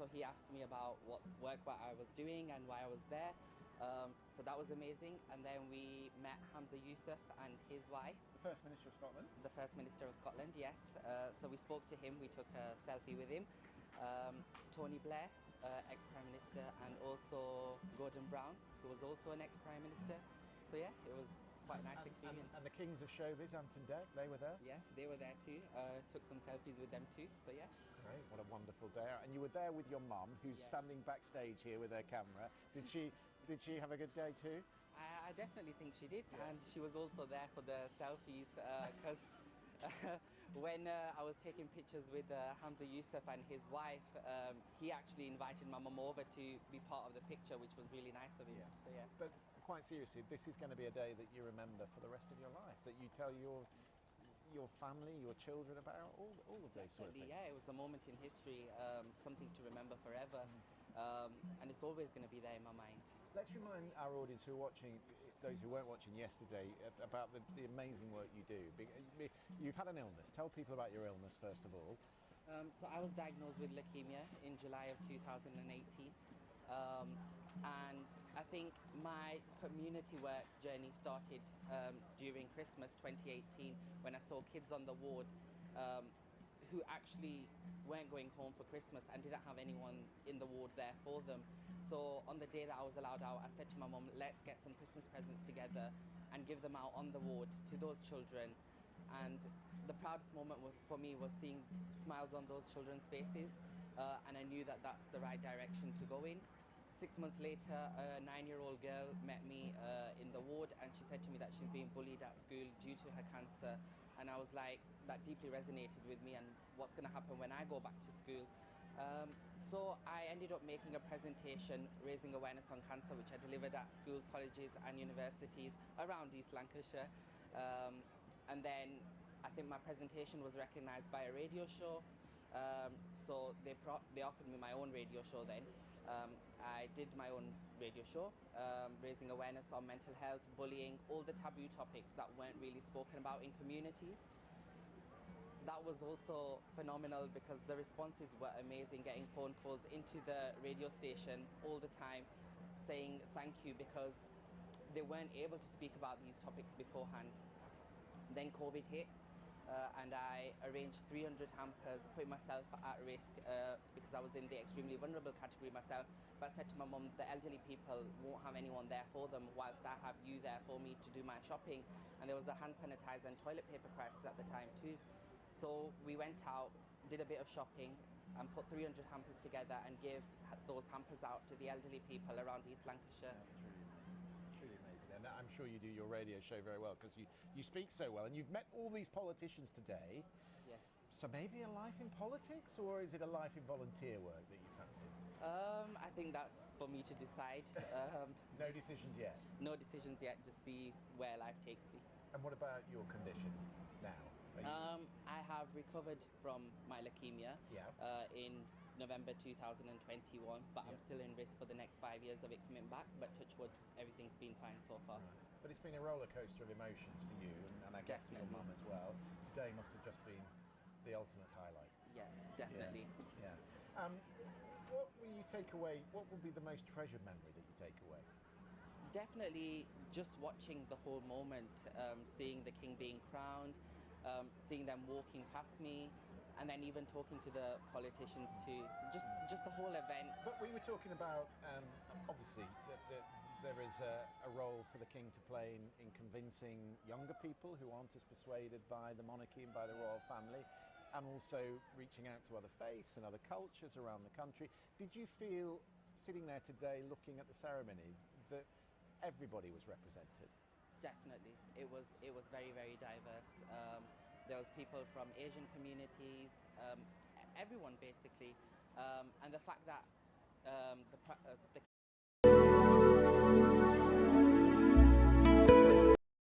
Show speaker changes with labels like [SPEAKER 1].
[SPEAKER 1] So he asked me about what I was doing and why I was there. So that was amazing. And then we met Hamza Yousaf and his wife.
[SPEAKER 2] The First Minister of Scotland?
[SPEAKER 1] The First Minister of Scotland, yes. So we spoke to him, we took a selfie with him. Tony Blair, ex-Prime Minister, and also Gordon Brown, who was also an ex-Prime Minister. So yeah, it was quite a nice experience.
[SPEAKER 2] And the kings of showbiz, Ant and Dec, they were there?
[SPEAKER 1] Yeah, they were there too. Took some selfies with them too, so yeah.
[SPEAKER 2] Great, what a wonderful day. And you were there with your mum, who's standing backstage here with her camera. Did she have a good day too?
[SPEAKER 1] I definitely think she did, and she was also there for the selfies, because when I was taking pictures with Hamza Yousaf and his wife, he actually invited my mum over to be part of the picture, which was really nice of him.
[SPEAKER 2] Yeah.
[SPEAKER 1] So yeah.
[SPEAKER 2] But quite seriously, this is going to be a day that you remember for the rest of your life, that you tell your family, your children about, all of those sort of things.
[SPEAKER 1] Yeah, it was a moment in history, something to remember forever, and it's always going to be there in my mind.
[SPEAKER 2] Let's remind our audience who are watching, those who weren't watching yesterday, about the amazing work you do. You've had an illness. Tell people about your illness first of all.
[SPEAKER 1] So I was diagnosed with leukemia in July of 2018. And I think my community work journey started during Christmas 2018, when I saw kids on the ward who actually weren't going home for Christmas and didn't have anyone in the ward there for them. So on the day that I was allowed out, I said to my mum, let's get some Christmas presents together and give them out on the ward to those children. And the proudest moment for me was seeing smiles on those children's faces, and I knew that that's the right direction to go in. 6 months later, a 9-year-old girl met me in the ward, and she said to me that she's being bullied at school due to her cancer. And I was like, that deeply resonated with me, and what's going to happen when I go back to school. So I ended up making a presentation raising awareness on cancer, which I delivered at schools, colleges and universities around East Lancashire. And then I think my presentation was recognised by a radio show. So they offered me my own radio show then. I did my own radio show, raising awareness on mental health, bullying, all the taboo topics that weren't really spoken about in communities. That was also phenomenal because the responses were amazing, getting phone calls into the radio station all the time saying thank you, because they weren't able to speak about these topics beforehand. Then COVID hit. And I arranged 300 hampers, putting myself at risk because I was in the extremely vulnerable category myself. But I said to my mum, the elderly people won't have anyone there for them whilst I have you there for me to do my shopping. And there was a hand sanitizer and toilet paper crisis at the time too. So we went out, did a bit of shopping and put 300 hampers together and gave those hampers out to the elderly people around East Lancashire.
[SPEAKER 2] That's truly amazing. And I'm sure you do your radio show very well because you speak so well, and you've met all these politicians today.
[SPEAKER 1] Yes.
[SPEAKER 2] So maybe a life in politics, or is it a life in volunteer work that you fancy?
[SPEAKER 1] I think that's for me to decide.
[SPEAKER 2] No decisions yet?
[SPEAKER 1] No decisions yet, just see where life takes me.
[SPEAKER 2] And what about your condition now?
[SPEAKER 1] I have recovered from my leukemia in November 2021, but I'm still in risk for the next 5 years of it coming back, but touch wood, everything's been fine so far.
[SPEAKER 2] Right. But it's been a roller coaster of emotions for you, and I guess for your mum as well. Today must have just been the ultimate highlight.
[SPEAKER 1] Yeah, definitely.
[SPEAKER 2] Yeah. What will you take away? What will be the most treasured memory that you take away?
[SPEAKER 1] Definitely just watching the whole moment, seeing the king being crowned, seeing them walking past me, and then even talking to the politicians too. Just the whole event.
[SPEAKER 2] But we were talking about, obviously, that there is a role for the king to play in convincing younger people who aren't as persuaded by the monarchy and by the royal family, and also reaching out to other faiths and other cultures around the country. Did you feel, sitting there today looking at the ceremony, that everybody was represented?
[SPEAKER 1] Definitely. It was very, very diverse. There was people from Asian communities, everyone basically, and the fact that the